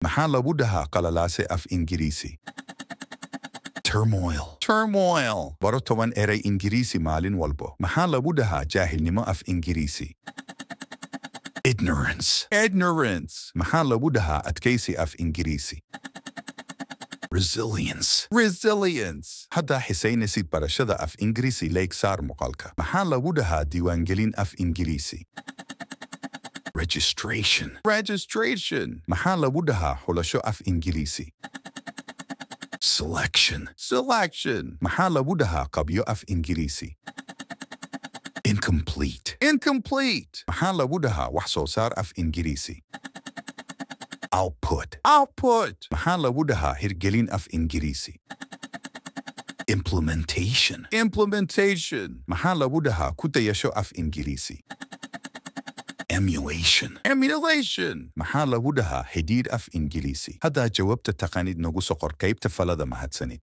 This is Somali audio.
maxaa lagu dhahaa qalalaase af Ingiriisi? Turmoil. Baro 10 eray Ingiriisi maalin walbo. Maxaa lagu dhahaa jaahilnimo af Ingiriisi? Ignorance. Maxaa lagu dhahaa adkaysi af Ingiriisi? Resilience. Haddaa xisaynaysid barashada af Ingiriisi leeg saar muuqaalka. Maxaa lagu dhahaa diiwaangelin af Ingiriisi? Registration. Maxaa lagu dhahaa xulasho af Ingiriisi? Selection. Maxaa lagu dhahaa qabyo af Ingiriisi? Incomplete. Maxaa lagu dhahaa wax soo saar af Ingiriisi? Output. Maxaa lagu dhahaa hirgelin af Ingiriisi? Implementation. Maxaa lagu dhahaa ku dayasho af Ingiriisi? Emulation. Maxaa lagu dhahaa xidhiidh af Ingiriisi? Haddaa jawaabta taqaanid nagu soo qor qaybta falada mahadsanid.